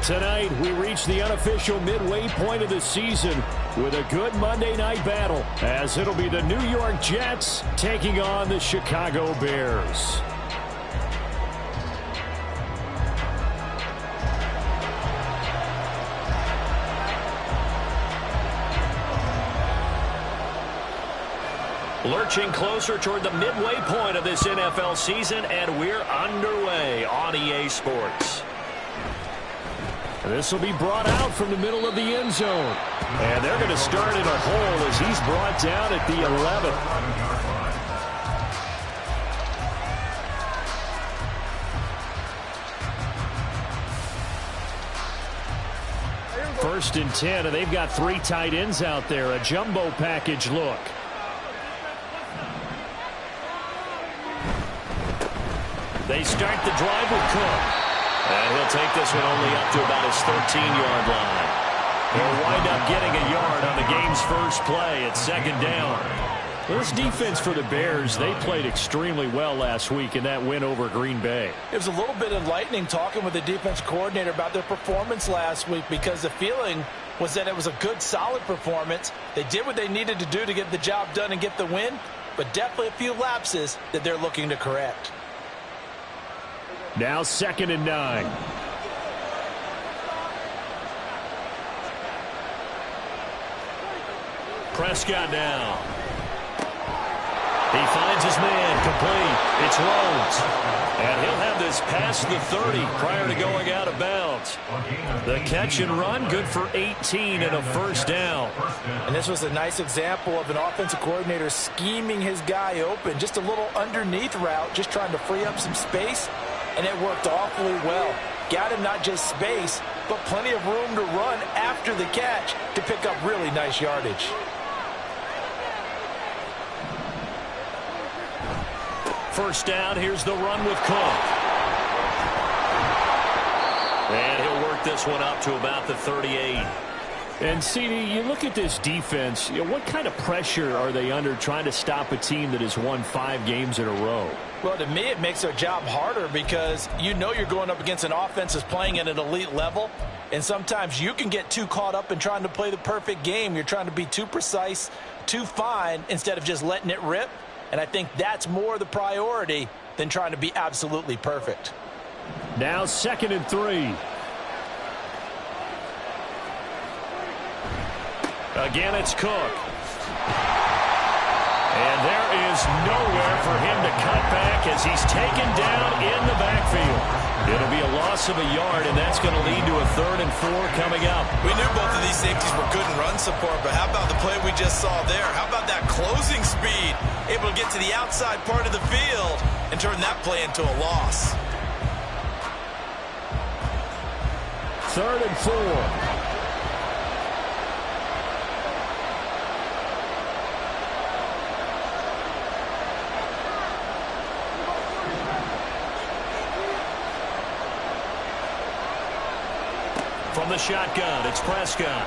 Tonight, we reach the unofficial midway point of the season with a good Monday night battle, as it'll be the New York Jets taking on the Chicago Bears. Lurching closer toward the midway point of this NFL season, and we're underway on EA Sports. This will be brought out from the middle of the end zone. And they're going to start in a hole as he's brought down at the 11th. First and 10, and they've got 3 tight ends out there. A jumbo package look. They start the drive with Cook. And he'll take this one only up to about his 13-yard line. He'll wind up getting a yard on the game's first play at 2nd down. Well, this defense for the Bears, they played extremely well last week in that win over Green Bay. It was a little bit enlightening talking with the defense coordinator about their performance last week, because the feeling was that it was a good, solid performance. They did what they needed to do to get the job done and get the win, but definitely a few lapses that they're looking to correct. Now 2nd and 9. Prescott now. He finds his man, complete. It's Rhodes. And he'll have this past the 30 prior to going out of bounds. The catch and run, good for 18 and a first down. And this was a nice example of an offensive coordinator scheming his guy open. Just a little underneath route, just trying to free up some space. And it worked awfully well. Got him not just space, but plenty of room to run after the catch to pick up really nice yardage. First down, here's the run with Cook. And he'll work this one up to about the 38. And, CD, you look at this defense, what kind of pressure are they under trying to stop a team that has won 5 games in a row? Well, to me, it makes their job harder, because you know you're going up against an offense that's playing at an elite level, and sometimes you can get too caught up in trying to play the perfect game. You're trying to be too precise, too fine, instead of just letting it rip, and I think that's more the priority than trying to be absolutely perfect. Now 2nd and 3. Again, it's Cook. And there is nowhere for him to cut back as he's taken down in the backfield. It'll be a loss of a yard, and that's going to lead to a 3rd and 4 coming up. We knew both of these safeties were good in run support, but how about the play we just saw there? How about that closing speed? Able to get to the outside part of the field and turn that play into a loss. 3rd and 4. From the shotgun, it's Prescott.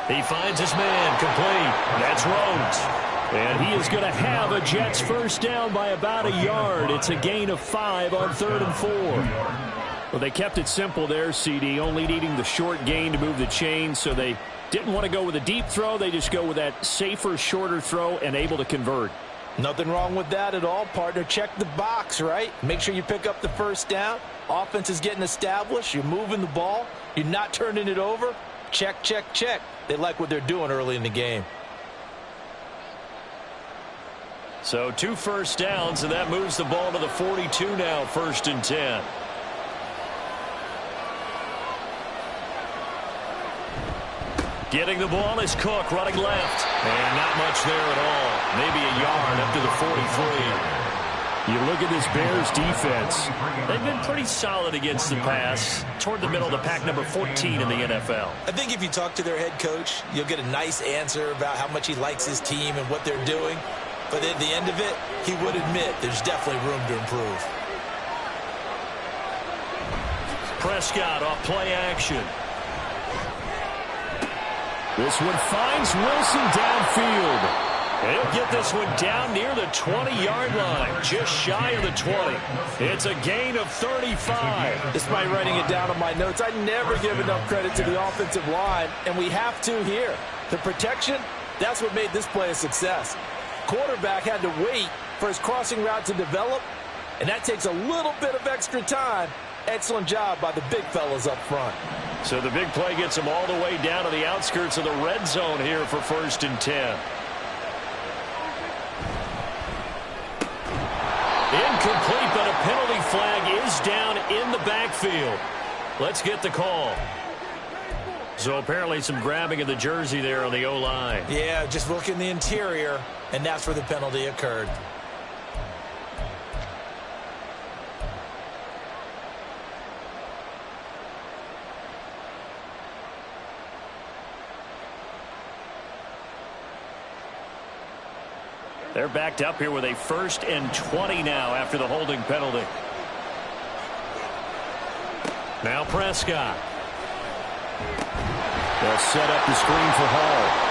He finds his man, complete. That's Rhodes. And he is going to have a Jets first down by about a yard. It's a gain of 5 on 3rd and 4. Well, they kept it simple there, CD, only needing the short gain to move the chain, so they didn't want to go with a deep throw. They just go with that safer, shorter throw and able to convert. Nothing wrong with that at all, partner. Check the box, right? Make sure you pick up the first down. Offense is getting established. You're moving the ball. You're not turning it over. Check, check, check. They like what they're doing early in the game. So 2 first downs, and that moves the ball to the 42 now, 1st and 10. Getting the ball is Cook running left. And not much there at all. Maybe a yard up to the 43. You look at this Bears defense. They've been pretty solid against the pass. Toward the middle of the pack, number 14 in the NFL. I think if you talk to their head coach, you'll get a nice answer about how much he likes his team and what they're doing. But at the end of it, he would admit there's definitely room to improve. Prescott off play action. This one finds Wilson downfield. He'll get this one down near the 20-yard line, just shy of the 20. It's a gain of 35. Despite writing it down on my notes, I never give enough credit to the offensive line, and we have to here. The protection, that's what made this play a success. Quarterback had to wait for his crossing route to develop, and that takes a little bit of extra time. Excellent job by the big fellas up front. So the big play gets him all the way down to the outskirts of the red zone here for 1st and 10. Incomplete, but a penalty flag is down in the backfield. Let's get the call. So apparently some grabbing of the jersey there on the O-line. Yeah, just look in the interior, and that's where the penalty occurred. They're backed up here with a 1st and 20 now after the holding penalty. Now Prescott. They'll set up the screen for Hall.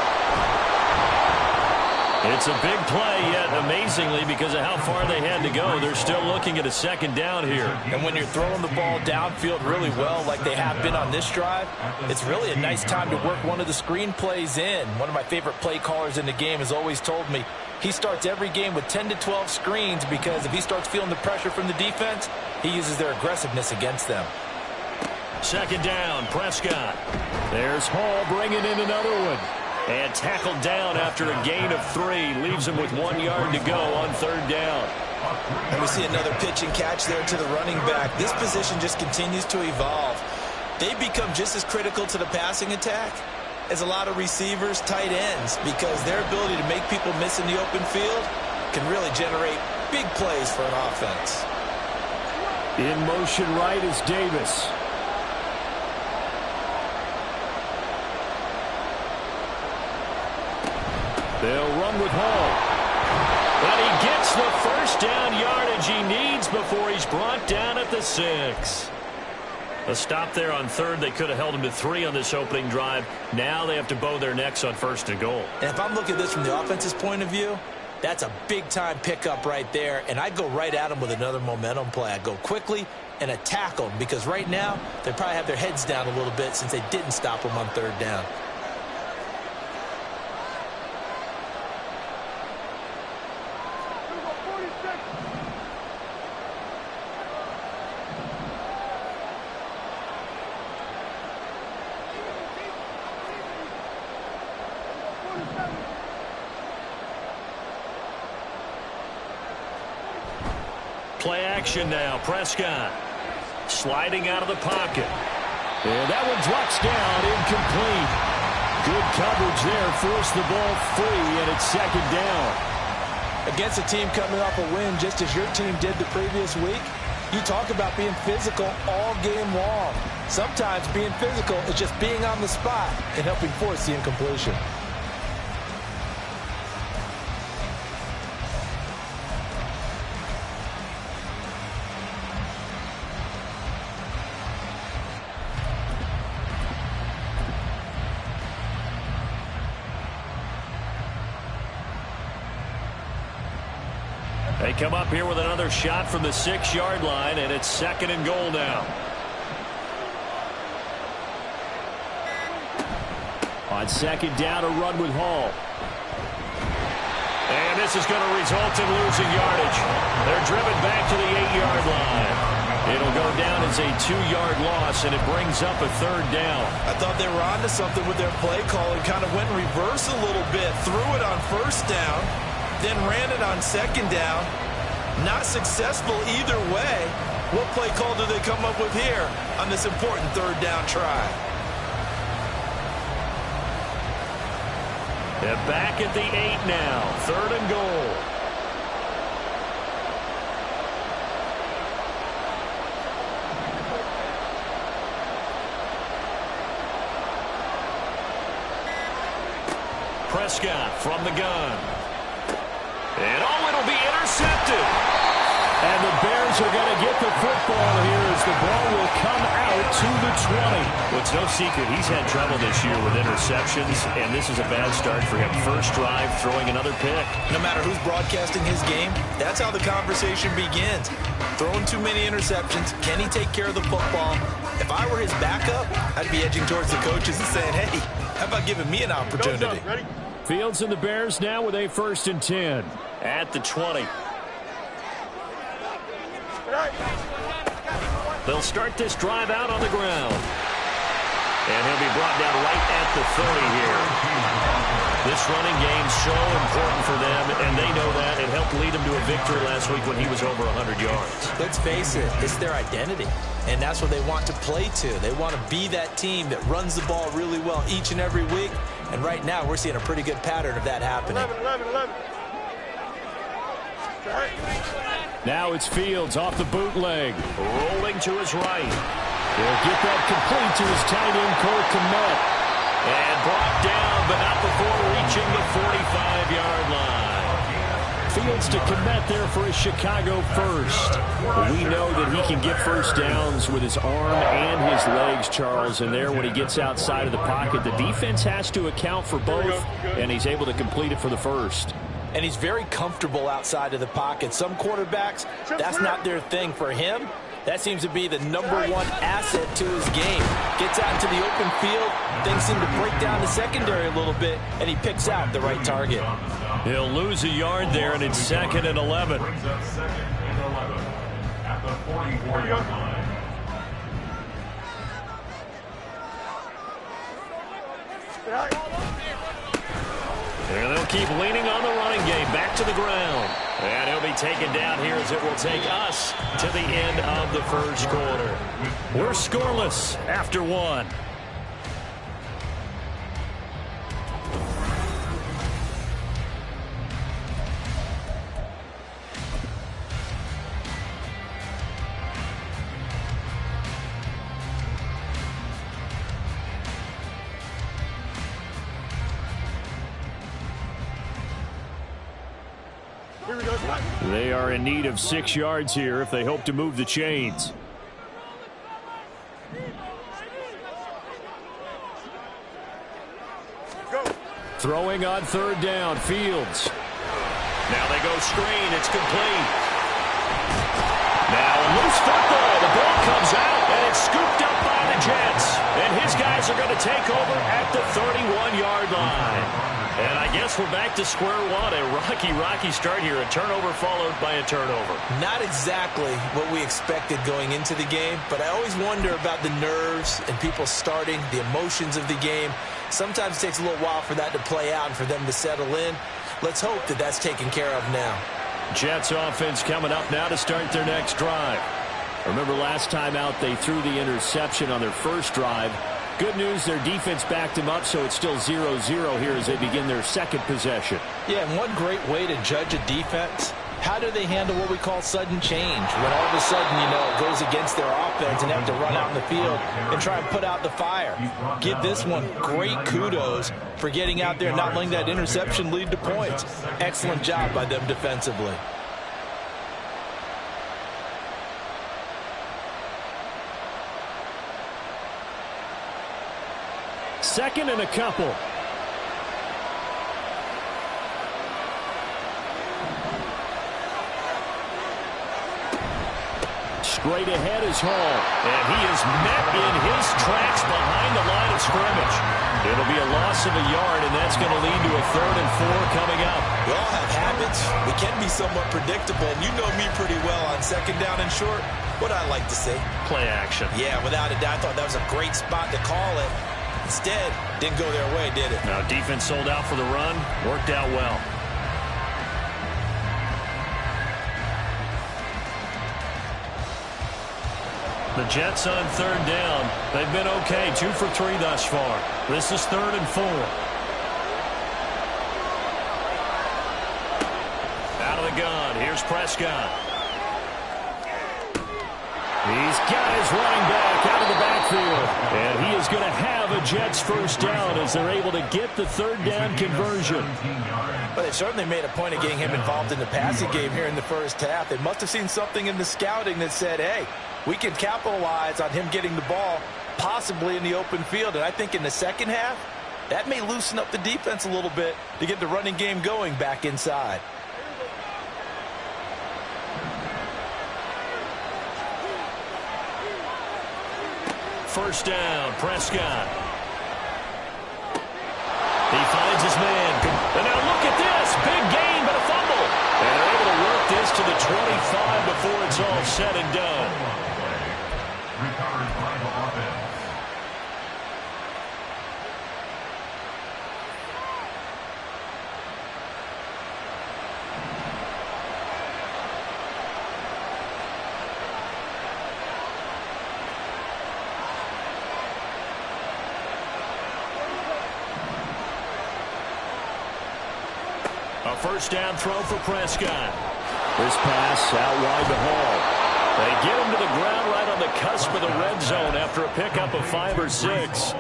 It's a big play, yet amazingly, because of how far they had to go, they're still looking at a 2nd down here. And when you're throwing the ball downfield really well like they have been on this drive, it's really a nice time to work one of the screen plays in. One of my favorite play callers in the game has always told me he starts every game with 10 to 12 screens because if he starts feeling the pressure from the defense, he uses their aggressiveness against them. 2nd down, Prescott. There's Hall bringing in another one. And tackled down after a gain of 3. Leaves him with 1 yard to go on 3rd down. And we see another pitch and catch there to the running back. This position just continues to evolve. They become just as critical to the passing attack as a lot of receivers, tight ends, because their ability to make people miss in the open field can really generate big plays for an offense. In motion right is Davis. They'll run with Hall. And he gets the 1st down yardage he needs before he's brought down at the 6. A stop there on 3rd. They could have held him to 3 on this opening drive. Now they have to bow their necks on 1st and goal. And if I'm looking at this from the offense's point of view, that's a big-time pickup right there. And I'd go right at him with another momentum play. I'd go quickly and attack them because right now they probably have their heads down a little bit since they didn't stop him on 3rd down. Play action now. Prescott sliding out of the pocket. And that one drops down, incomplete. Good coverage there. Forced the ball free, and it's 2nd down. Against a team coming off a win just as your team did the previous week, you talk about being physical all game long. Sometimes being physical is just being on the spot and helping force the incompletion. They come up here with another shot from the 6-yard line, and it's 2nd and goal now. On 2nd down, a run with Hall. And this is going to result in losing yardage. They're driven back to the 8-yard line. It'll go down as a 2-yard loss, and it brings up a 3rd down. I thought they were onto something with their play call and kind of went in reverse a little bit. Threw it on 1st down. Then ran it on 2nd down. Not successful either way. What play call do they come up with here on this important 3rd down try? They're back at the 8 now. 3rd and goal. Prescott from the gun. And it'll be intercepted. And the Bears are going to get the football here as the ball will come out to the Well, it's no secret he's had trouble this year with interceptions, and this is a bad start for him. First drive, throwing another pick. No matter who's broadcasting his game, that's how the conversation begins. Throwing too many interceptions. Can he take care of the football? If I were his backup, I'd be edging towards the coaches and saying, hey, how about giving me an opportunity? Fields and the Bears now with a 1st and 10 at the 20. They'll start this drive out on the ground. And he'll be brought down right at the 30 here. This running game's so important for them, and they know that. It helped lead them to a victory last week when he was over 100 yards. Let's face it, it's their identity, and that's what they want to play to. They want to be that team that runs the ball really well each and every week, and right now we're seeing a pretty good pattern of that happening. 11. Now it's Fields off the bootleg, rolling to his right. He'll get that complete to his tight end, Cole Kmet. And brought down, but not before reaching the 45-yard line. Fields to Kmet there for his Chicago first. We know that he can get first downs with his arm and his legs, Charles. And there, when he gets outside of the pocket, the defense has to account for both, and he's able to complete it for the first. And he's very comfortable outside of the pocket. Some quarterbacks, that's not their thing. For him, that seems to be the #1 asset to his game. Gets out into the open field, things seem to break down the secondary a little bit, and he picks out the right target. He'll lose a yard there, and it's 2nd and 11. At the 44-yard line. And they'll keep leaning on the running game. Back to the ground. And he'll be taken down here as it will take us to the end of the first quarter. We're scoreless after 1. They are in need of 6 yards here if they hope to move the chains. Throwing on 3rd down, Fields. Now they go screen, it's complete. Now a loose football, the ball comes out, and it's scooped up by the Jets. And his guys are going to take over at the 31-yard line. And I guess we're back to square one. A rocky start here. A turnover followed by a turnover. Not exactly what we expected going into the game, but I always wonder about the nerves and people starting, the emotions of the game. Sometimes it takes a little while for that to play out and for them to settle in. Let's hope that that's taken care of now. Jets offense coming up now to start their next drive. Remember last time out they threw the interception on their first drive. Good news, their defense backed them up, so it's still 0-0 here as they begin their second possession. Yeah, and one great way to judge a defense, how do they handle what we call sudden change? When all of a sudden, you know, it goes against their offense and have to run out in the field and try and put out the fire. Give this one great kudos for getting out there and not letting that interception lead to points. Excellent job by them defensively. Second and a couple. Straight ahead is Hall. And he is met in his tracks behind the line of scrimmage. It'll be a loss of a yard, and that's going to lead to a 3rd and 4 coming up. We all have habits. We can be somewhat predictable, and you know me pretty well on 2nd down and short. What I like to say? Play action. Yeah, without a doubt, I thought that was a great spot to call it. Instead, didn't go their way, did it? Now, defense sold out for the run. Worked out well. The Jets on 3rd down. They've been okay. 2 for 3 thus far. This is 3rd and 4. Out of the gun. Here's Prescott. He's got his running back out of the backfield. And he is going to have a Jets first down as they're able to get the 3rd down conversion. But they certainly made a point of getting him involved in the passing game here in the first half. They must have seen something in the scouting that said, hey, we can capitalize on him getting the ball possibly in the open field. And I think in the second half, that may loosen up the defense a little bit to get the running game going back inside. First down, Prescott. He finds his man. And now look at this. Big gain, but a fumble. And they're able to work this to the 25 before it's all said and done. Recovered by the offense. A first down throw for Prescott. This pass out wide to Hall. They get him to the ground right on the cusp of the red zone after a pickup of 5 or 6.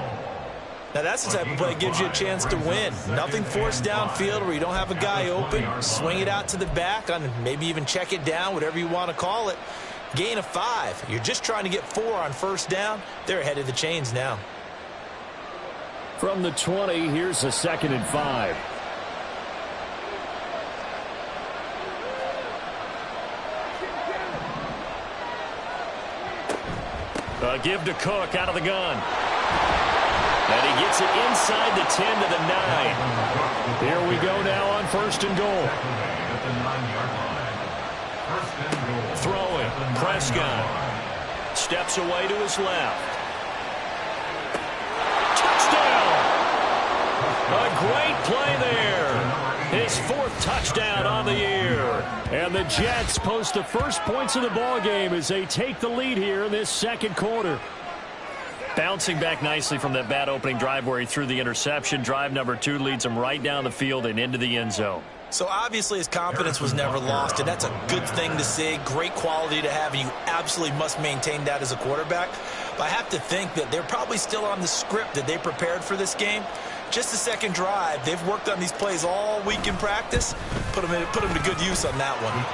Now that's the type of play that gives you a chance to win. Nothing forced downfield where you don't have a guy open. Swing it out to the back, on maybe even check it down, whatever you want to call it. Gain of 5. You're just trying to get 4 on first down. They're ahead of the chains now. From the 20, here's a 2nd and 5. Give to Cook out of the gun. And he gets it inside the 10 to the 9. Here we go now on 1st and goal. Throwing, Prescott. Steps away to his left. Touchdown! A great play there. His 4th touchdown on the year. And the Jets post the first points of the ball game as they take the lead here in this 2nd quarter. Bouncing back nicely from that bad opening drive where he threw the interception. Drive number 2 leads him right down the field and into the end zone. So obviously his confidence was never lost, and that's a good thing to see. Great quality to have, and you absolutely must maintain that as a quarterback. But I have to think that they're probably still on the script that they prepared for this game. Just the 2nd drive. They've worked on these plays all week in practice. Put them to good use on that one.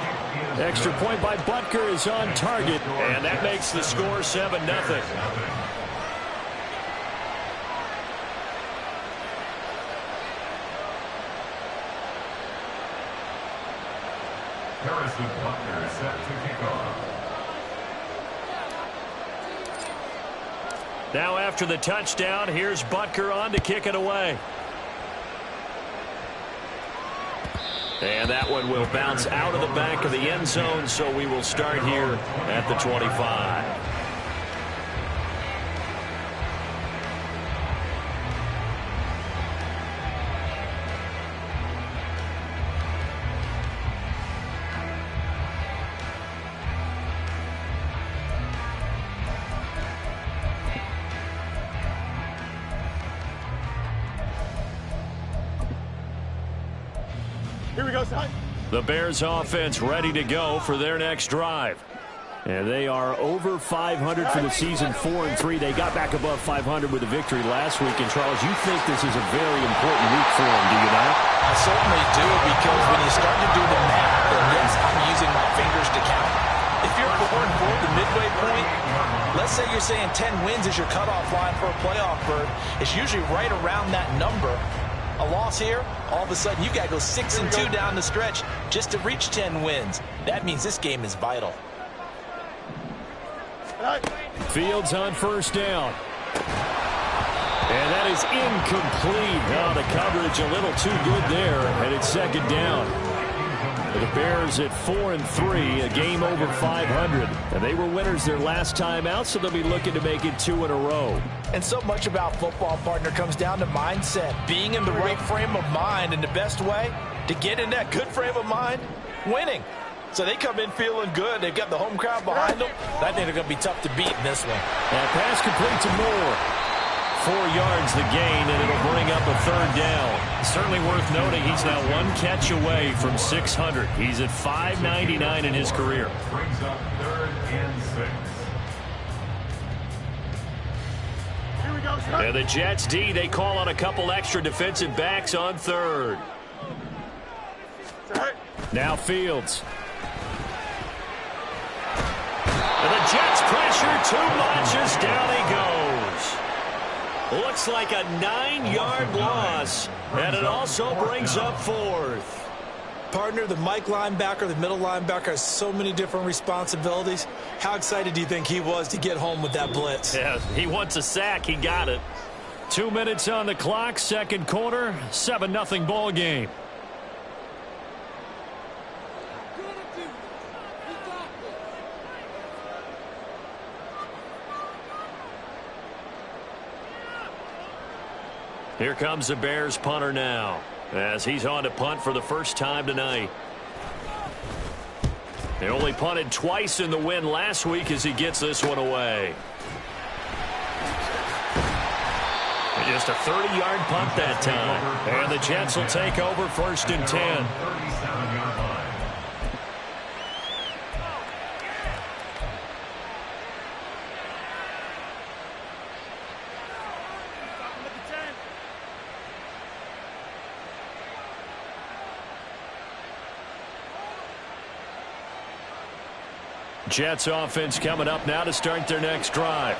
Extra point by Butker is on target, and that makes the score 7-0. Harrison Butker is set to kick off. Now after the touchdown, here's Butker on to kick it away. And that one will bounce out of the back of the end zone, so we will start here at the 25. Here we go, son. The Bears offense ready to go for their next drive. And they are over 500 for the season, 4-3. They got back above 500 with a victory last week. And, Charles, you think this is a very important week for them, do you not? I certainly do, because when you start to do the math, and yes, I'm using my fingers to count. If you're going for the midway point, let's say you're saying 10 wins is your cutoff line for a playoff berth. It's usually right around that number. A loss here, all of a sudden you got to go 6-2 down the stretch just to reach 10 wins. That means this game is vital. Fields on first down. And that is incomplete. Oh, the coverage a little too good there, and it's 2nd down. The Bears at 4-3, a game over 500. And they were winners their last time out, so they'll be looking to make it 2 in a row. And so much about football, partner, comes down to mindset. Being in the right frame of mind, and the best way to get in that good frame of mind, winning. So they come in feeling good. They've got the home crowd behind them. I think they're going to be tough to beat in this one. And pass complete to Moore. 4 yards the gain, and it'll bring up a 3rd down. Certainly worth noting he's now 1 catch away from 600. He's at 599 in his career. Brings up 3rd and 6. Here we go, son. And the Jets D, they call on a couple extra defensive backs on 3rd. Now Fields. And the Jets pressure too much as down he goes. Looks like a 9-yard loss, and it also brings up 4th. Partner, the Mike linebacker, the middle linebacker has so many different responsibilities. How excited do you think he was to get home with that blitz? Yeah, he wants a sack. He got it. 2 minutes on the clock, second quarter, 7-0 ball game. Here comes the Bears punter now, as he's on to punt for the first time tonight. They only punted twice in the win last week as he gets this one away. Just a 30-yard punt that time. And the Jets will take over 1st and 10. Jets offense coming up now to start their next drive.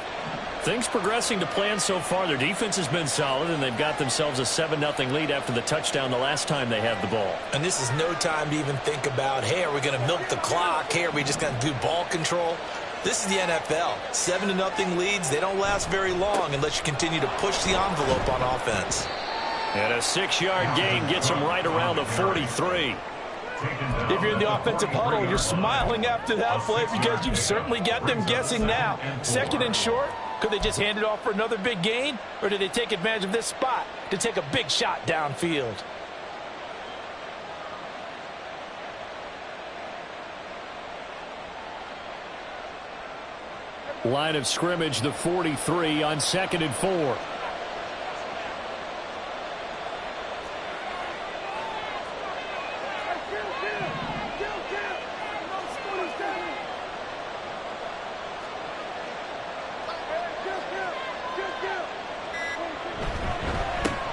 Things progressing to plan so far. Their defense has been solid, and they've got themselves a 7-0 lead after the touchdown the last time they had the ball. And this is no time to even think about, hey, are we going to milk the clock? Hey, are we just going to do ball control? This is the NFL. 7-0 leads, they don't last very long unless you continue to push the envelope on offense. And a 6-yard gain gets them right around the 43. If you're in the offensive huddle, you're smiling after that play because you've certainly got them guessing now. 2nd and short, could they just hand it off for another big gain? Or did they take advantage of this spot to take a big shot downfield? Line of scrimmage, the 43 on 2nd and 4.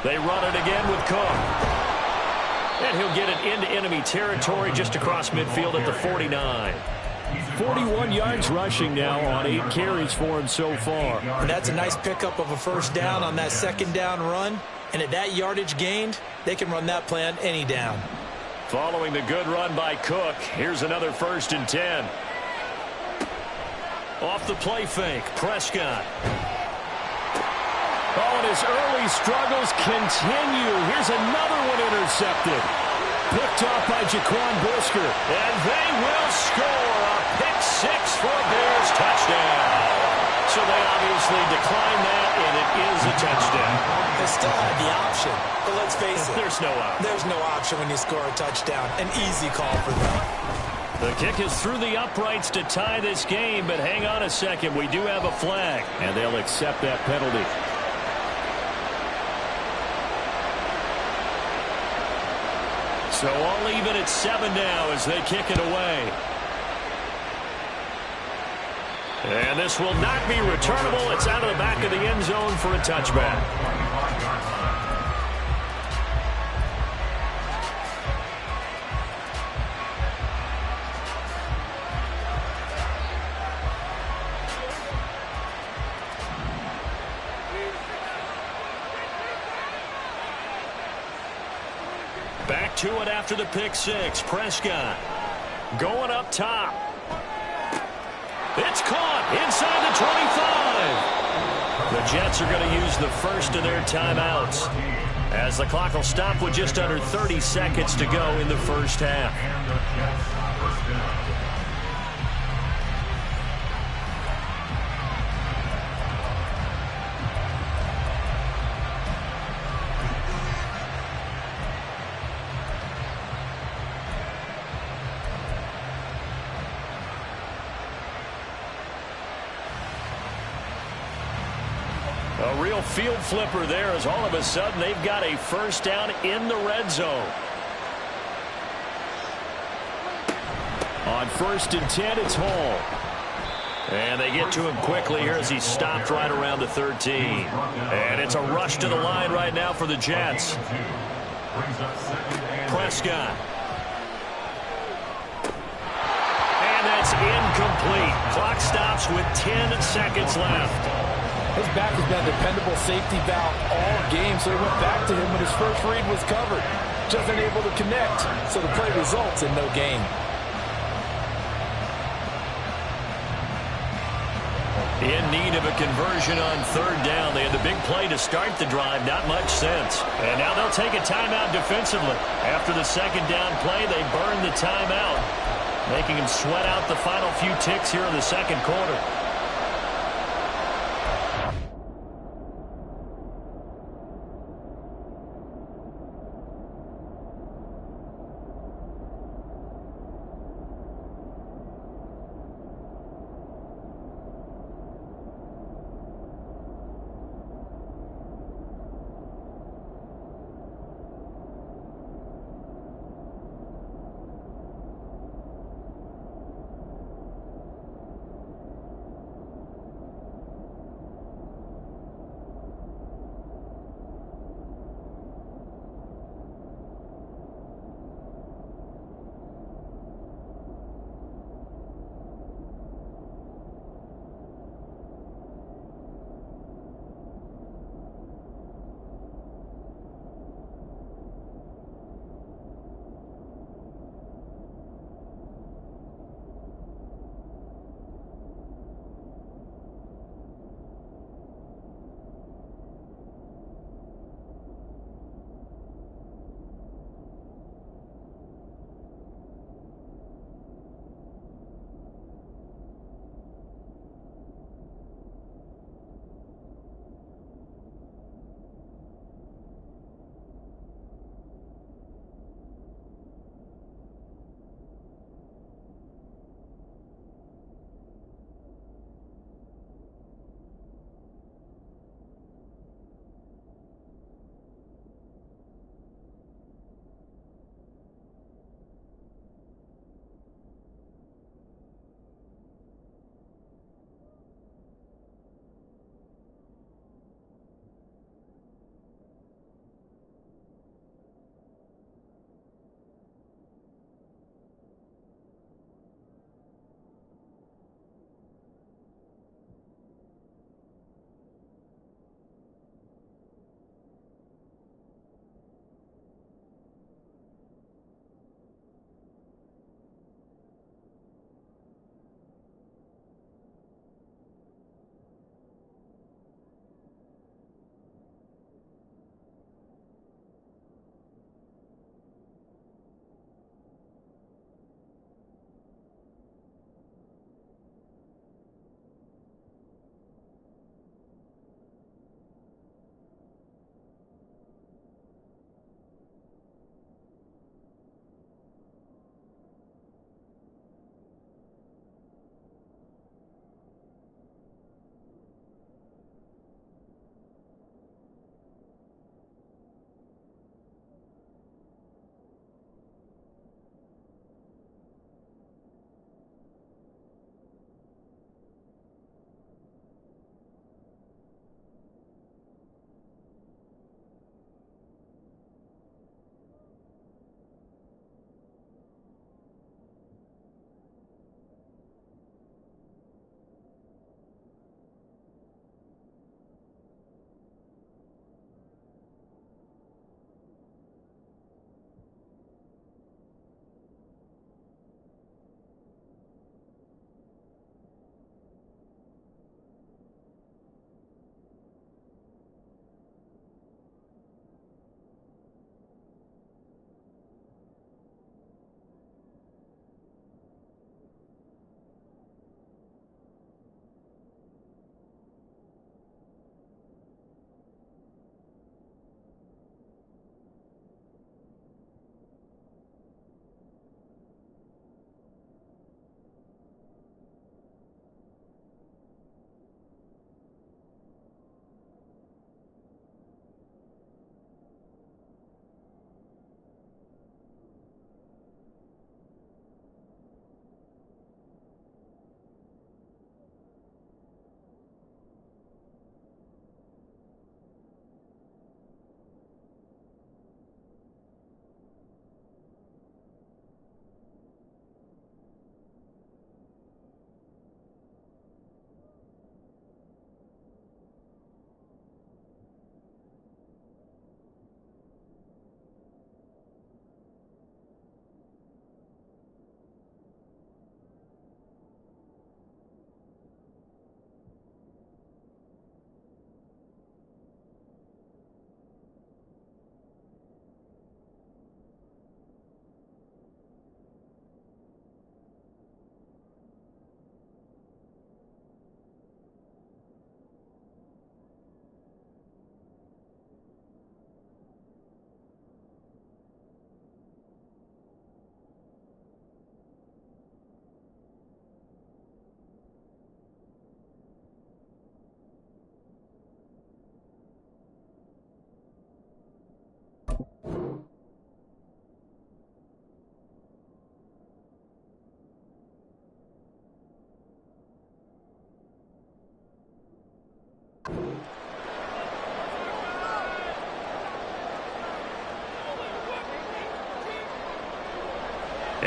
They run it again with Cook. And he'll get it into enemy territory just across midfield at the 49. 41 yards rushing now on 8 carries for him so far. And that's a nice pickup of a 1st down on that 2nd down run. And at that yardage gained, they can run that play on any down. Following the good run by Cook, here's another 1st and 10. Off the play fake, Prescott. Oh, and his early struggles continue. Here's another one intercepted. Picked off by Jaquan Brisker. And they will score a pick 6 for a Bears touchdown. So they obviously decline that, and it is a touchdown. They still have the option, but let's face it. There's no option. There's no option when you score a touchdown. An easy call for them. The kick is through the uprights to tie this game, but hang on a second. We do have a flag, and they'll accept that penalty. So all even at 7 now as they kick it away. And this will not be returnable. It's out of the back of the end zone for a touchback. Back to it after the pick 6. Prescott going up top. It's caught inside the 25. The Jets are going to use the first of their timeouts as the clock will stop with just under 30 seconds to go in the first half. A real field flipper there as all of a sudden they've got a first down in the red zone. On 1st and 10, it's Hall. And they get to him quickly here as he's stopped right around the 13. And it's a rush to the line right now for the Jets. Prescott. And that's incomplete. Clock stops with 10 seconds left. It's His back has been a dependable safety valve all game, so he went back to him when his first read was covered. Just unable to connect, so the play results in no gain. In need of a conversion on third down. They had the big play to start the drive. Not much sense. And now they'll take a timeout defensively. After the second down play, they burn the timeout, making them sweat out the final few ticks here in the second quarter.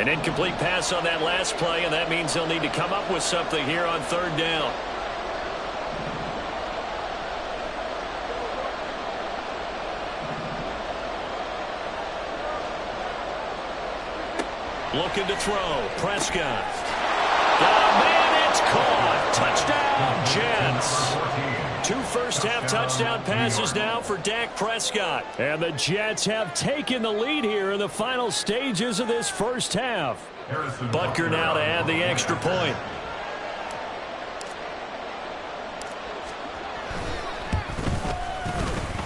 An incomplete pass on that last play, and that means they'll need to come up with something here on third down. Looking to throw. Prescott. Oh, man, it's caught. Touchdown, Jets. 2 first-half touchdown passes now for Dak Prescott. And the Jets have taken the lead here in the final stages of this first half. Butker now to add the extra point.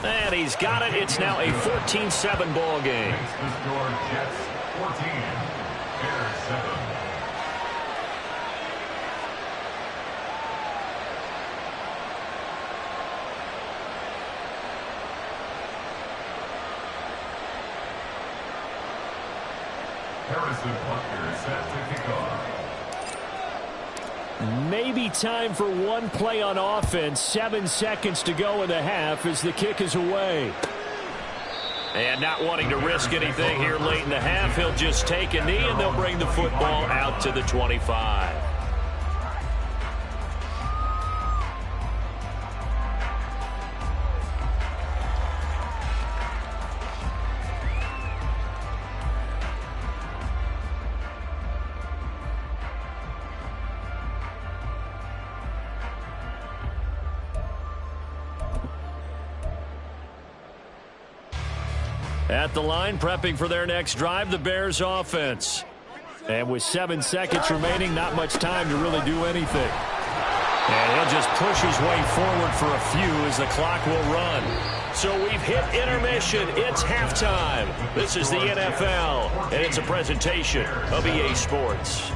And he's got it. It's now a 14-7 ball game. The score, Jets 14, Bears 7. Harrison Butker set to kick off. Maybe time for one play on offense. 7 seconds to go in the half as the kick is away. And not wanting to risk anything here late in the half, he'll just take a knee and they'll bring the football out to the 25. At the line, prepping for their next drive, the Bears offense. And with 7 seconds remaining, not much time to really do anything. And he'll just push his way forward for a few as the clock will run. So we've hit intermission. It's halftime. This is the NFL, and it's a presentation of EA Sports.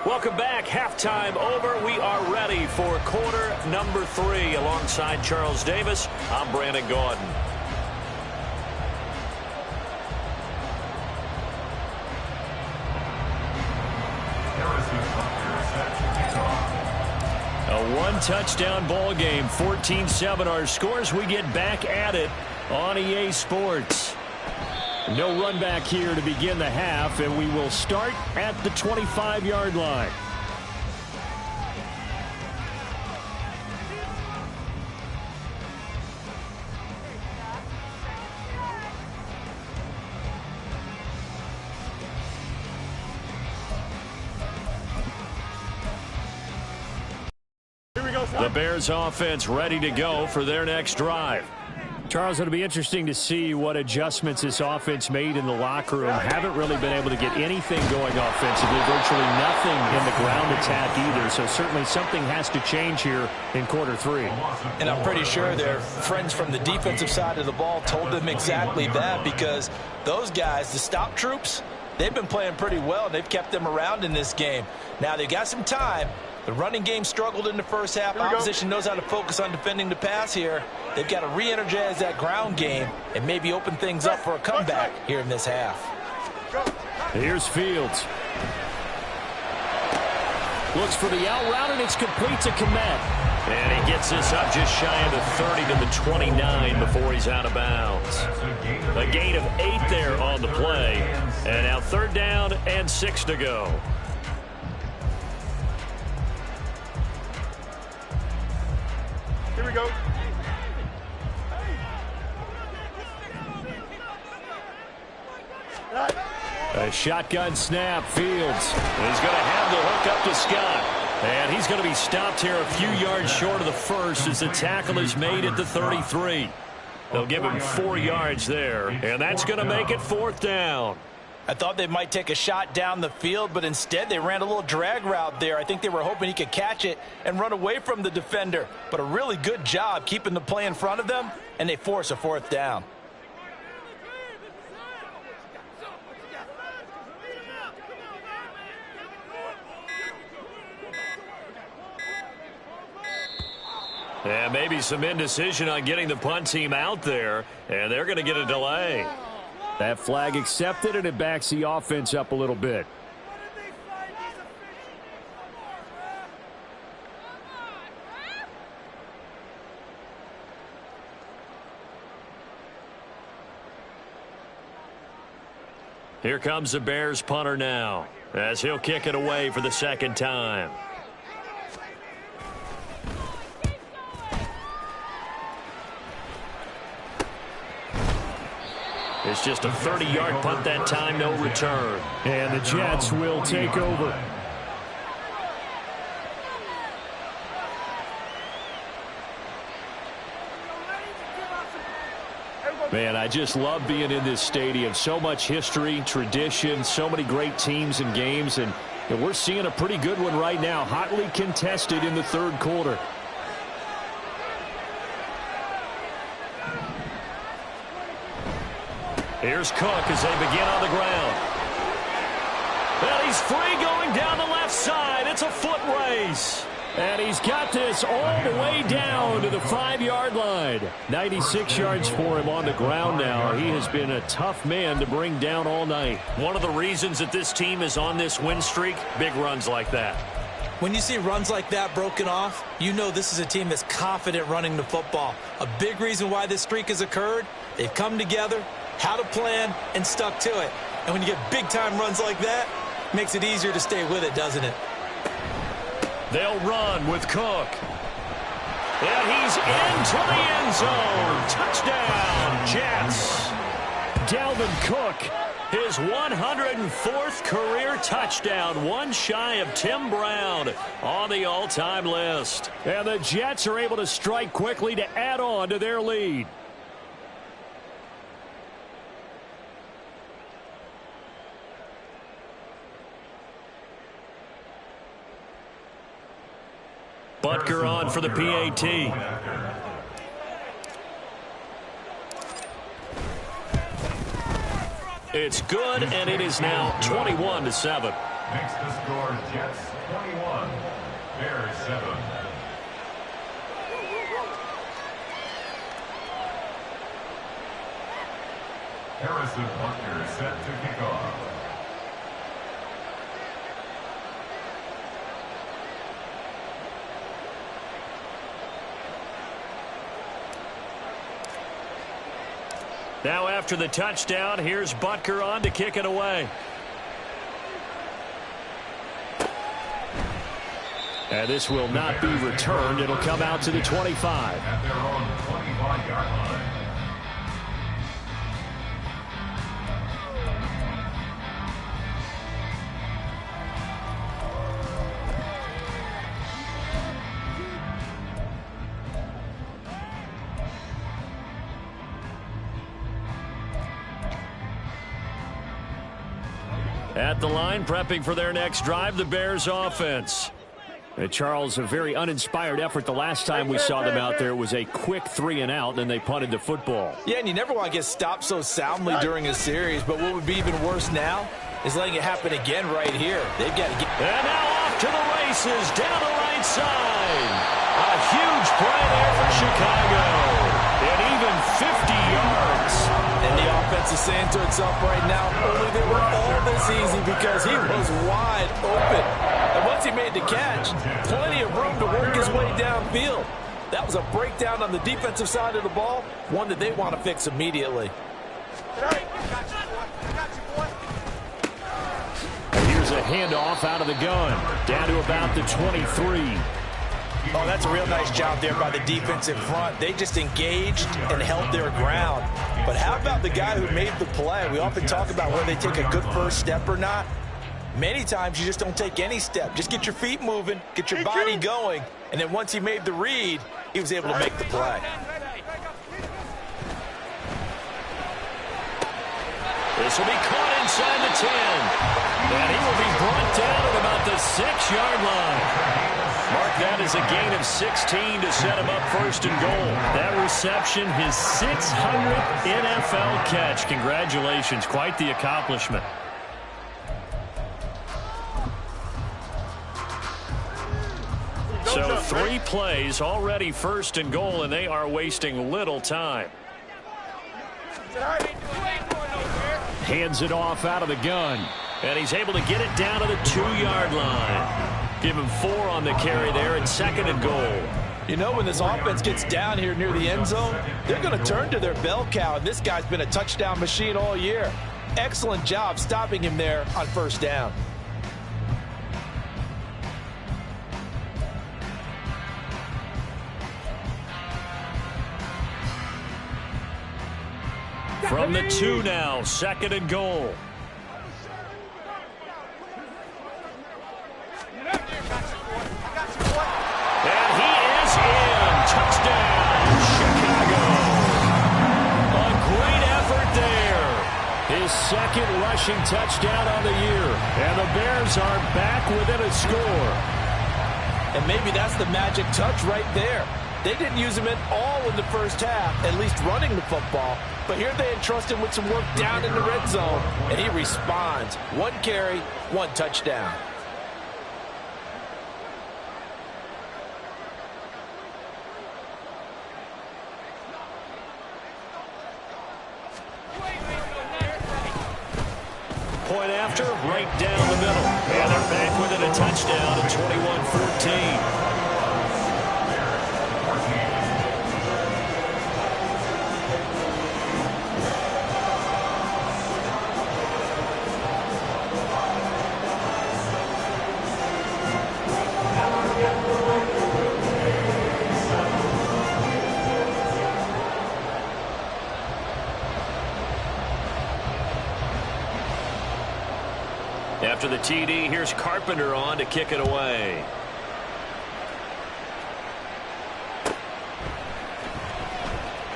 Welcome back. Halftime over. We are ready for quarter number 3. Alongside Charles Davis, I'm Brandon Gordon. A one-touchdown ball game. 14-7 our scores. We get back at it on EA Sports. No run back here to begin the half, and we will start at the 25-yard line. The Bears offense ready to go for their next drive. Charles, it'll be interesting to see what adjustments this offense made in the locker room. Haven't really been able to get anything going offensively, virtually nothing in the ground attack either. So certainly something has to change here in quarter 3. And I'm pretty sure their friends from the defensive side of the ball told them exactly that, because those guys, the stop troops, they've been playing pretty well, and they've kept them around in this game. Now they've got some time. The running game struggled in the first half. Opposition knows how to focus on defending the pass here. They've got to re-energize that ground game and maybe open things up for a comeback here in this half. Here's Fields. Looks for the out route, and it's complete to Kmet. And he gets this up just shy of the 30 to the 29 before he's out of bounds. A gain of 8 there on the play. And now third down and 6 to go. Here we go. A shotgun snap. Fields is going to have the hook up to Scott. And he's going to be stopped here a few yards short of the first as the tackle is made at the 33. They'll give him 4 yards there, and that's going to make it 4th down. I thought they might take a shot down the field, but instead they ran a little drag route there. I think they were hoping he could catch it and run away from the defender. But a really good job keeping the play in front of them, and they force a 4th down. And maybe some indecision on getting the punt team out there, and they're going to get a delay. That flag accepted, and it backs the offense up a little bit. Here comes the Bears punter now, as he'll kick it away for the second time. It's just a 30-yard punt that time, no return. And the Jets will take over. Man, I just love being in this stadium. So much history, tradition, so many great teams and games, and we're seeing a pretty good one right now, hotly contested in the third quarter. Here's Cook as they begin on the ground. Well, he's free going down the left side. It's a foot race. And he's got this all the way down to the 5-yard line. 96 yards for him on the ground now. He has been a tough man to bring down all night. One of the reasons that this team is on this win streak, big runs like that. When you see runs like that broken off, you know this is a team that's confident running the football. A big reason why this streak has occurred, they've come together, had a plan, and stuck to it. And when you get big-time runs like that, it makes it easier to stay with it, doesn't it? They'll run with Cook. And he's into the end zone. Touchdown, Jets. Dalvin Cook, his 104th career touchdown, one shy of Tim Brown on the all-time list. And the Jets are able to strike quickly to add on to their lead. Butker on for the PAT. It's good, and it is now 21-7. Makes the score Jets 21, Bears 7. Harrison Butker set to kick off. Now after the touchdown, here's Butker on to kick it away. And this will not be returned. It'll come out to the 25. At their own 25-yard line. At the line, prepping for their next drive, the Bears offense. And Charles, a very uninspired effort the last time we saw them out there. It was a quick 3-and-out, and they punted the football. Yeah, and you never want to get stopped so soundly during a series, but what would be even worse now is letting it happen again right here. They've got to get... And now off to the races, down the right side. A huge play there for Chicago. And even 50 yards. And the offense is saying to itself right now, only they were all this easy because he was wide open. And once he made the catch, plenty of room to work his way downfield. That was a breakdown on the defensive side of the ball, one that they want to fix immediately. And here's a handoff out of the gun, down to about the 23. Oh, that's a real nice job there by the defense in front. They just engaged and held their ground. But how about the guy who made the play? We often talk about whether they take a good first step or not. Many times you just don't take any step. Just get your feet moving, get your body going, and then once he made the read, he was able to make the play. This will be caught inside the 10. And he will be brought down at about the 6-yard line. Mark that as a gain of 16 to set him up first and goal. That reception, his 600th NFL catch. Congratulations. Quite the accomplishment. So 3 plays, already 1st and goal, and they are wasting little time. Hands it off out of the gun. And he's able to get it down to the 2-yard line. Give him 4 on the carry there, and 2nd and goal. You know, when this offense gets down here near the end zone, they're going to turn to their bell cow, and this guy's been a touchdown machine all year. Excellent job stopping him there on 1st down. From the 2 now, 2nd and goal. And he is in. Touchdown, Chicago. A great effort there. His 2nd rushing touchdown on the year. And the Bears are back within a score. And maybe that's the magic touch right there. They didn't use him at all in the 1st half, at least running the football. But here they entrust him with some work down in the red zone, and he responds. 1 carry, 1 touchdown. Point after, right down the middle. And they're back within a touchdown at 21-14. After the TD, here's Carpenter on to kick it away.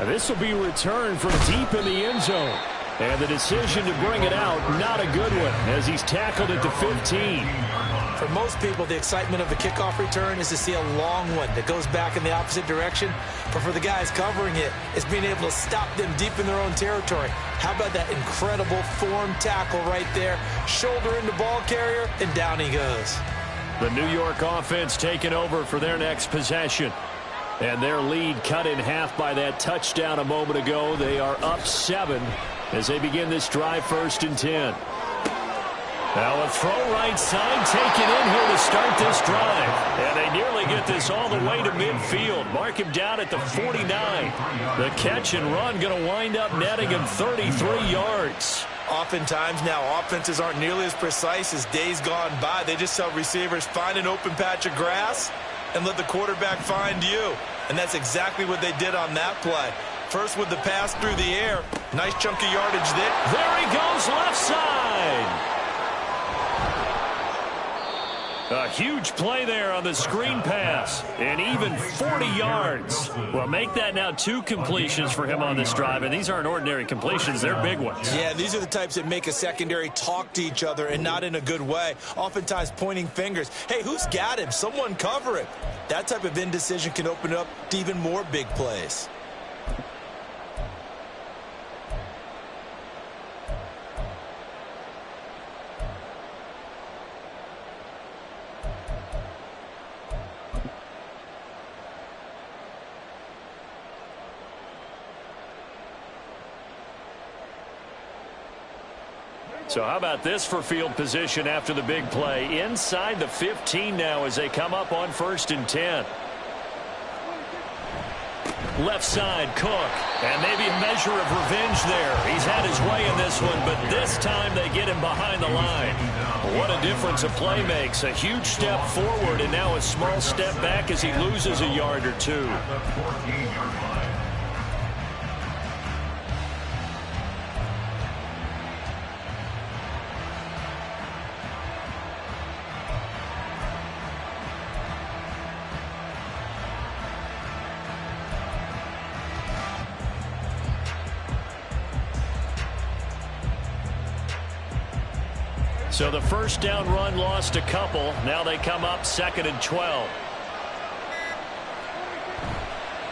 And this will be returned from deep in the end zone. And the decision to bring it out, not a good one, as he's tackled at the 15. For most people, the excitement of the kickoff return is to see a long one that goes back in the opposite direction. But for the guys covering it, it's being able to stop them deep in their own territory. How about that incredible form tackle right there? Shoulder into ball carrier, and down he goes. The New York offense taking over for their next possession. And their lead cut in half by that touchdown a moment ago. They are up 7 as they begin this drive, 1st and 10. Now a throw right side taken in here to start this drive. And they nearly get this all the way to midfield. Mark him down at the 49. The catch and run going to wind up netting him 33 yards. Oftentimes now offenses aren't nearly as precise as days gone by. They just tell receivers, find an open patch of grass and let the quarterback find you. And that's exactly what they did on that play. First with the pass through the air. Nice chunk of yardage there. There he goes, left side. A huge play there on the screen pass, and even 40 yards. Well, make that now 2 completions for him on this drive, and these aren't ordinary completions. They're big ones. Yeah, these are the types that make a secondary talk to each other, and not in a good way. Oftentimes pointing fingers. Hey, who's got him? Someone cover it. That type of indecision can open up to even more big plays. So how about this for field position after the big play? Inside the 15 now as they come up on 1st and 10. Left side, Cook. And maybe a measure of revenge there. He's had his way in this one, but this time they get him behind the line. What a difference a play makes. A huge step forward and now a small step back as he loses a yard or 2. So the 1st down run lost a couple. Now they come up 2nd and 12.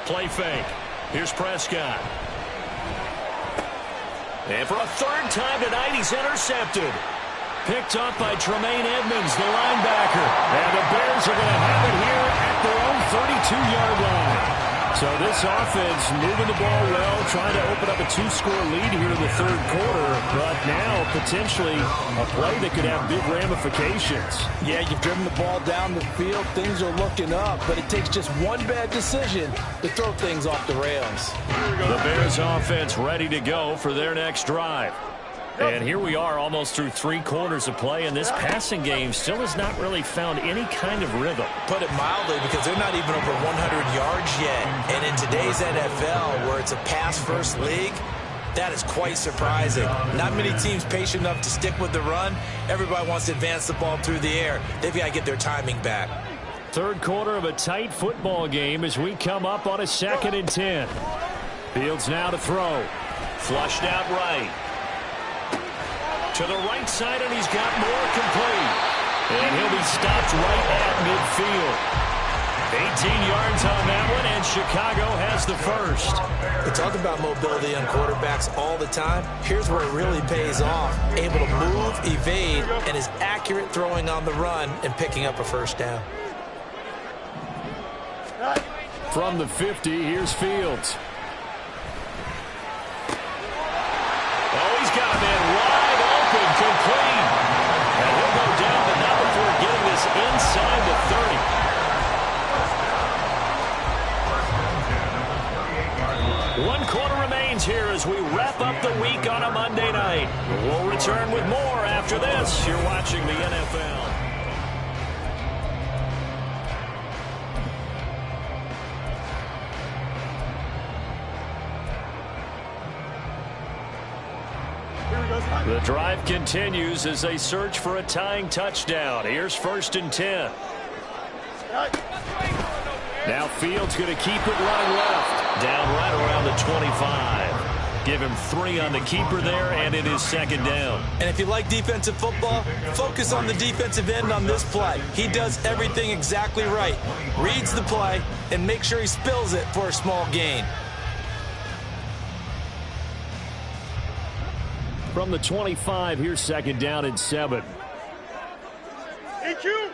Play fake. Here's Prescott. And for a 3rd time tonight, he's intercepted. Picked up by Tremaine Edmonds, the linebacker. And the Bears are going to have it here at their own 32-yard line. So this offense moving the ball well, trying to open up a 2-score lead here in the third quarter, but now potentially a play that could have big ramifications. Yeah, you've driven the ball down the field. Things are looking up, but it takes just one bad decision to throw things off the rails. The Bears offense ready to go for their next drive. And here we are almost through 3 quarters of play, and this passing game still has not really found any kind of rhythm. Put it mildly, because they're not even over 100 yards yet. And in today's NFL, where it's a pass-first league, that is quite surprising. Not many teams patient enough to stick with the run. Everybody wants to advance the ball through the air. They've got to get their timing back. Third quarter of a tight football game as we come up on a 2nd and 10. Fields now to throw. Flushed out right. To the right side, and he's got more complete. And he'll be stopped right at midfield. 18 yards on that one, and Chicago has the first. We talk about mobility on quarterbacks all the time. Here's where it really pays off. Able to move, evade, and is accurate throwing on the run and picking up a first down. From the 50, here's Fields. Oh, he's got a man wide open, complete. And he'll go down, but not before getting this inside the 30. 1 quarter remains here as we wrap up the week on a Monday night. We'll return with more after this. You're watching the NFL. The drive continues as they search for a tying touchdown. Here's 1st and 10. Now Fields going to keep it running left. Down right around the 25. Give him 3 on the keeper there, and it is 2nd down. And if you like defensive football, focus on the defensive end on this play. He does everything exactly right. Reads the play and makes sure he spills it for a small gain. From the 25, here's 2nd down and 7. EQ.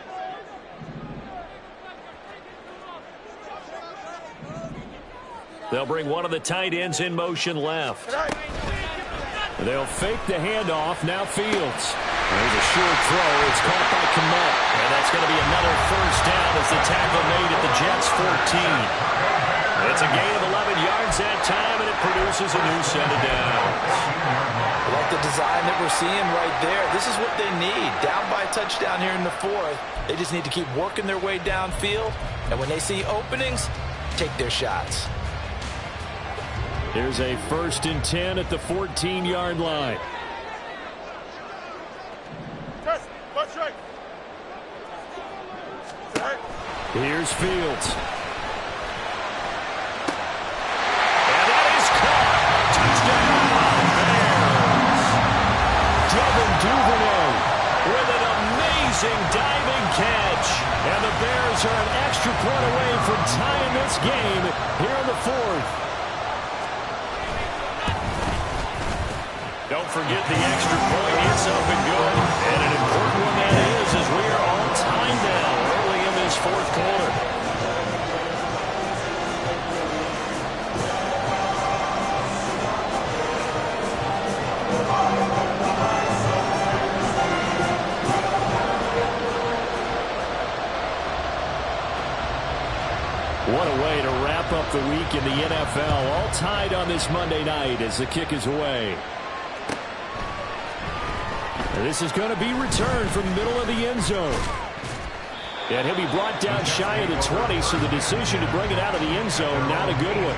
They'll bring one of the tight ends in motion left. They'll fake the handoff. Now Fields. There's a short throw. It's caught by Kmet. And that's going to be another first down as the tackle made at the Jets' 14. It's a gain of 11 yards that time, and it produces a new set of downs. I like the design that we're seeing right there. This is what they need. Down by a touchdown here in the 4th. They just need to keep working their way downfield. And when they see openings, take their shots. Here's a 1st and 10 at the 14-yard line. Test. Left strike. Here's Fields. And that is caught. Touchdown, Bears. Devin Duvernay with an amazing diving catch. And the Bears are an extra point away from tying this game here in the 4th. Don't forget the extra point. It's up and good. And an important one that is, as we are all tied now early in this 4th quarter. What a way to wrap up the week in the NFL. All tied on this Monday night as the kick is away. This is going to be returned from the middle of the end zone. And he'll be brought down shy of the 20, so the decision to bring it out of the end zone, not a good one.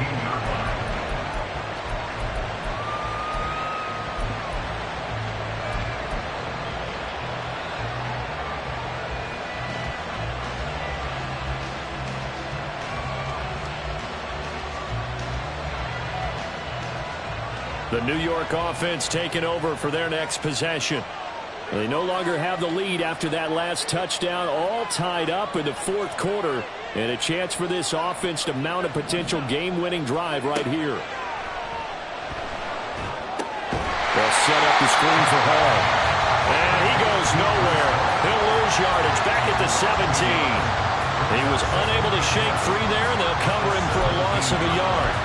The New York offense taking over for their next possession. They no longer have the lead after that last touchdown, all tied up in the 4th quarter, and a chance for this offense to mount a potential game-winning drive right here. They'll set up the screen for Hall. And he goes nowhere. He'll lose yardage back at the 17. He was unable to shake free there, and they'll cover him for a loss of a yard.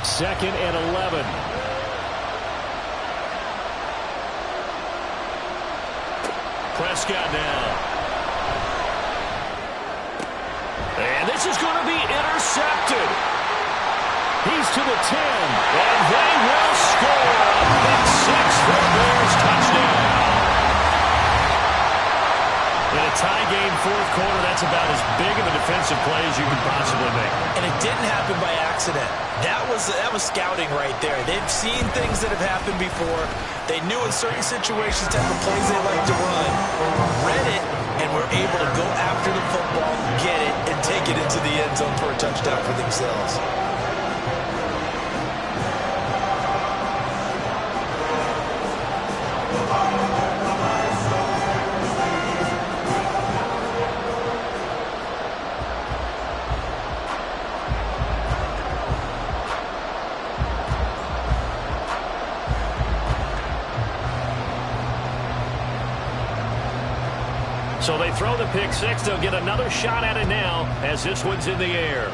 Second and 11. Prescott now. And this is going to be intercepted. He's to the 10, and they will score. Pick six for the Bears, touchdown. In a tie game, fourth quarter, that's about as big of a defensive play as you could possibly make. And it didn't happen by accident. That was scouting right there. They've seen things that have happened before. They knew in certain situations type of plays they like to run, read it, and were able to go after the football, get it, and take it into the end zone for a touchdown for themselves. So they throw the pick six. They'll get another shot at it now as this one's in the air.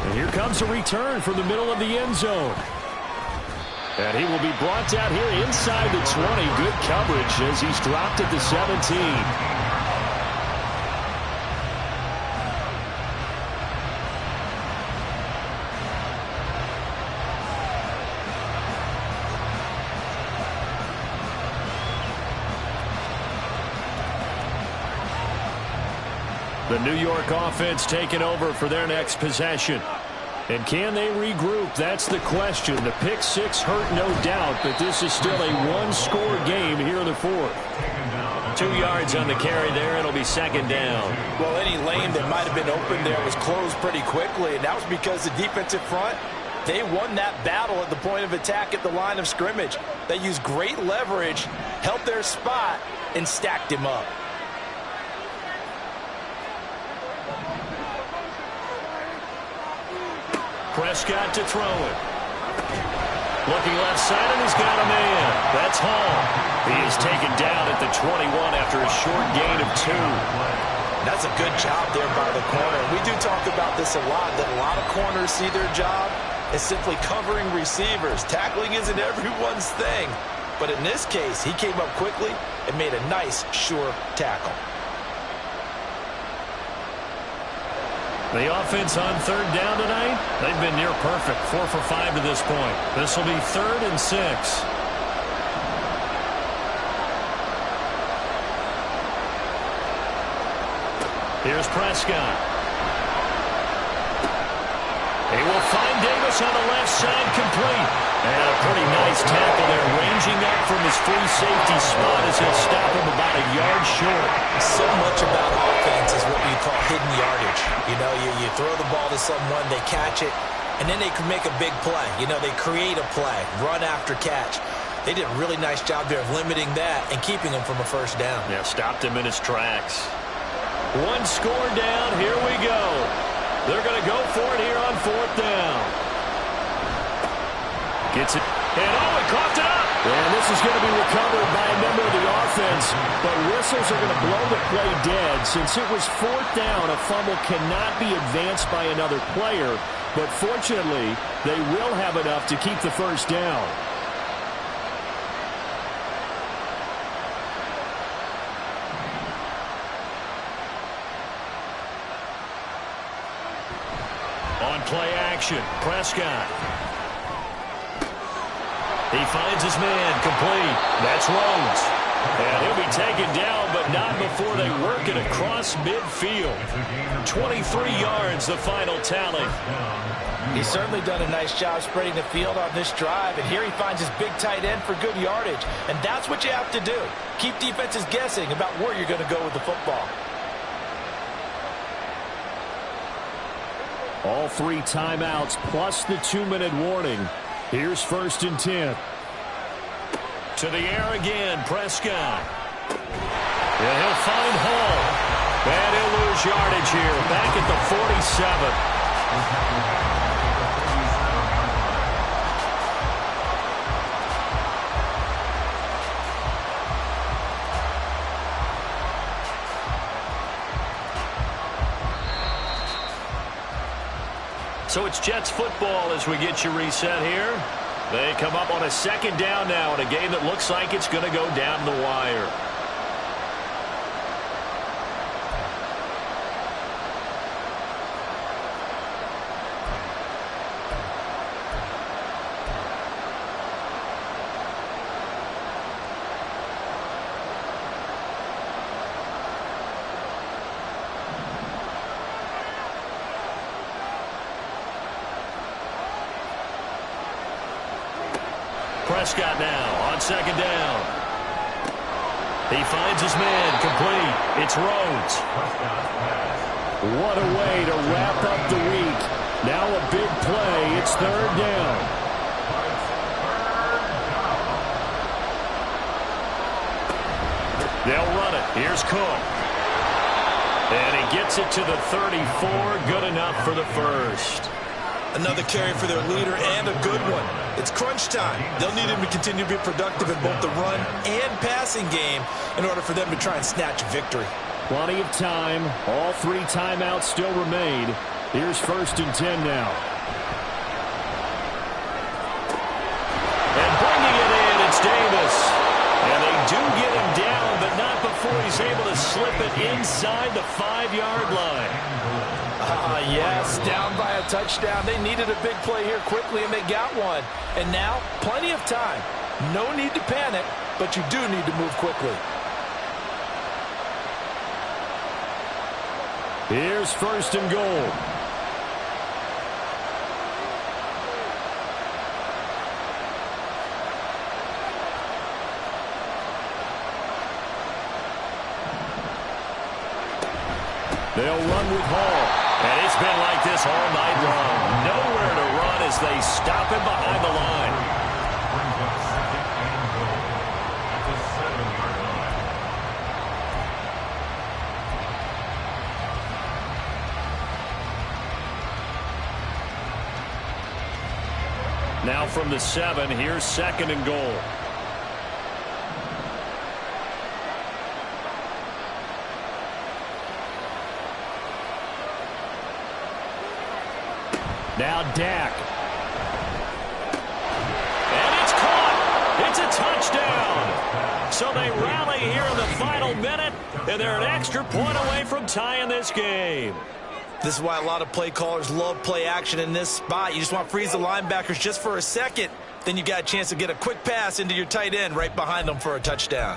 And here comes a return from the middle of the end zone. And he will be brought down here inside the 20. Good coverage as he's dropped at the 17. The New York offense taking over for their next possession. And can they regroup? That's the question. The pick six hurt, no doubt, but this is still a one-score game here in the fourth. 2 yards on the carry there. It'll be second down. Well, any lane that might have been open there was closed pretty quickly, and that was because the defensive front, they won that battle at the point of attack at the line of scrimmage. They used great leverage, held their spot, and stacked him up. Prescott to throw it. Looking left side, and he's got a man. That's Hall. He is taken down at the 21 after a short gain of 2. That's a good job there by the corner. We do talk about this a lot, that a lot of corners see their job as simply covering receivers. Tackling isn't everyone's thing. But in this case, he came up quickly and made a nice, sure tackle. The offense on third down tonight, they've been near perfect. 4 for 5 to this point. This will be 3rd and 6. Here's Prescott. He will find Davis on the left side, complete. And a pretty nice tackle there, ranging up from his free safety spot as he'll stop him about a yard short. So much about offense is what we call hidden yardage. You know, you throw the ball to someone, they catch it, and then they can make a big play. You know, they create a play, run after catch. They did a really nice job there of limiting that and keeping him from a first down. Yeah, stopped him in his tracks. One score down, here we go. They're going to go for it here on 4th down. Gets it. And he coughed it up. And this is going to be recovered by a member of the offense. But whistles are going to blow the play dead. Since it was 4th down, a fumble cannot be advanced by another player. But fortunately, they will have enough to keep the first down. On play action, Prescott. He finds his man, complete. That's Rhodes. And he'll be taken down, but not before they work it across midfield. 23 yards, the final tally. He's certainly done a nice job spreading the field on this drive, and here he finds his big tight end for good yardage. And that's what you have to do. Keep defenses guessing about where you're going to go with the football. All 3 timeouts plus the 2-minute warning. Here's 1st and 10. To the air again, Prescott. And he'll find Hall. And he'll lose yardage here, back at the 47. So it's Jets football as we get you reset here. They come up on a second down now in a game that looks like it's going to go down the wire. Prescott now on second down. He finds his man complete. It's Rhodes. What a way to wrap up the week. Now a big play. It's third down. They'll run it. Here's Cook. And he gets it to the 34. Good enough for the first. Another carry for their leader and a good one. It's crunch time. They'll need him to continue to be productive in both the run and passing game in order for them to try and snatch a victory. Plenty of time. All 3 timeouts still remain. Here's 1st and 10 now. And bringing it in, it's Davis. And they do get him down, but not before he's able to slip it inside the 5-yard line. Yes, down by a touchdown. They needed a big play here quickly, and they got one. And now, plenty of time. No need to panic, but you do need to move quickly. Here's 1st and goal. They'll run with Hall. And it's been like this all night long. Nowhere to run as they stop him behind the line. Brings up 2nd and goal at the 7-yard line. Now from the 7, here's 2nd and goal. Now Dak. And it's caught. It's a touchdown. So they rally here in the final minute, and they're an extra point away from tying this game. This is why a lot of play callers love play action in this spot. You just want to freeze the linebackers just for a second. Then you got a chance to get a quick pass into your tight end right behind them for a touchdown.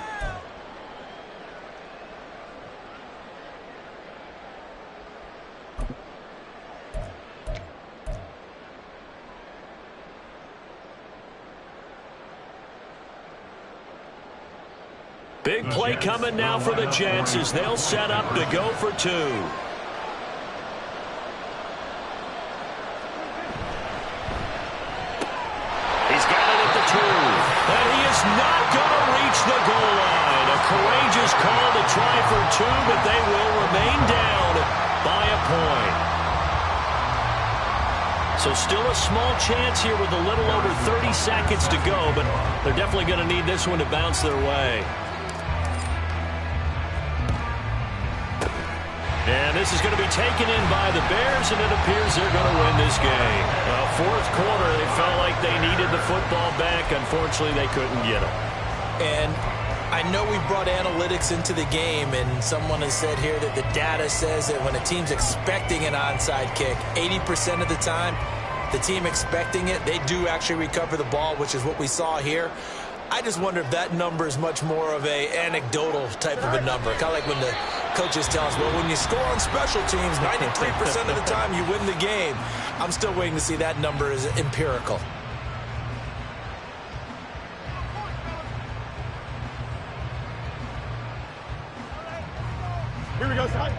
Big play coming now for the Jets as they'll set up to go for 2. He's got it at the 2. And he is not going to reach the goal line. A courageous call to try for 2, but they will remain down by a point. So still a small chance here with a little over 30 seconds to go, but they're definitely going to need this one to bounce their way. And this is going to be taken in by the Bears, and it appears they're going to win this game. Fourth quarter, they felt like they needed the football back. Unfortunately, they couldn't get it. And I know we brought analytics into the game, and someone has said here that the data says that when a team's expecting an onside kick, 80% of the time, the team expecting it, they do actually recover the ball, which is what we saw here. I just wonder if that number is much more of a anecdotal type of a number. Kind of like when the coaches tell us, well, when you score on special teams, 93% of the time you win the game. I'm still waiting to see that number is empirical. Here we go, son.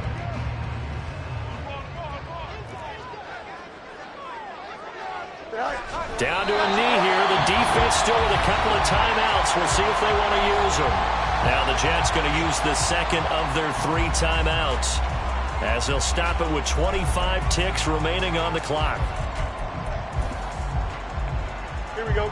Down to a knee here. The defense still with a couple of timeouts. We'll see if they want to use them. Now the Jets going to use the second of their 3 timeouts as they'll stop it with 25 ticks remaining on the clock. Here we go.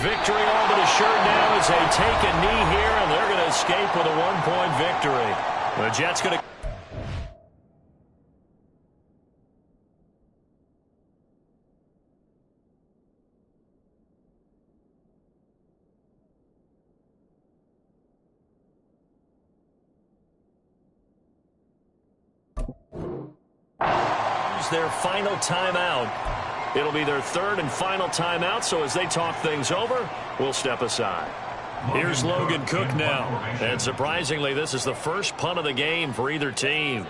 Victory all but assured now as they take a knee here, and they're going to escape with a 1-point victory. The Jets going to... their final timeout. It'll be their third and final timeout, so as they talk things over, we'll step aside. Here's Logan Cook now. And surprisingly, this is the first punt of the game for either team.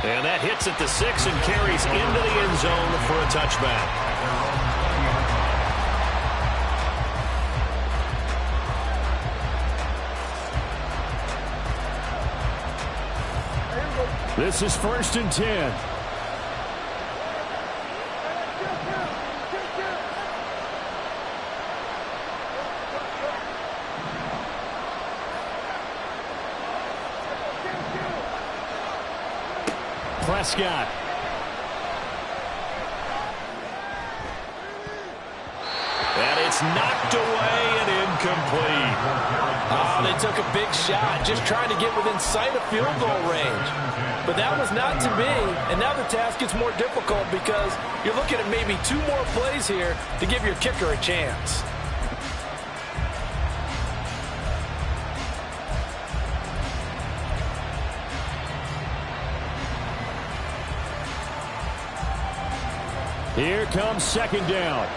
And that hits at the 6 and carries into the end zone for a touchback. This is 1st and 10. Prescott. And it's knocked away and incomplete. Oh, they took a big shot, just trying to get within sight of field goal range. But that was not to be, and now the task gets more difficult because you're looking at maybe 2 more plays here to give your kicker a chance. Here comes 2nd down.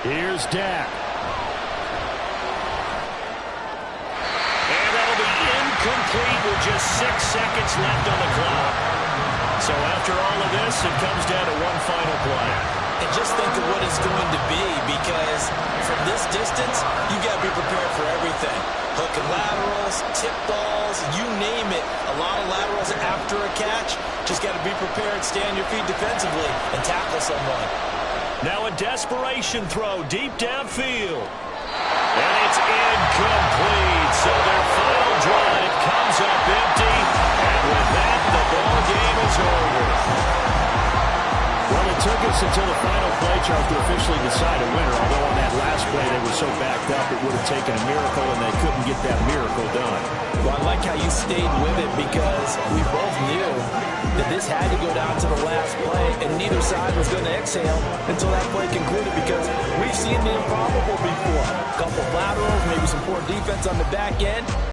Here's Dak. And that'll be incomplete with just 6 seconds left on the clock. So after all of this, it comes down to one final play. And just think of what it's going to be, because from this distance, you got to be prepared for everything. Hook and laterals, tip balls, you name it. A lot of laterals after a catch. Just got to be prepared, stay on your feet defensively, and tackle someone. Now a desperation throw deep downfield. And it's incomplete. So their final drive comes up empty. And with that, the ball game is over. Well, it took us until the final play, Charles, to officially decide a winner. Although on that last play they were so backed up, it would have taken a miracle, and they couldn't get that miracle done. Well, I like how you stayed with it, because we both knew that this had to go down to the last play, and neither side was going to exhale until that play concluded, because we've seen the improbable before. A couple laterals, maybe some poor defense on the back end.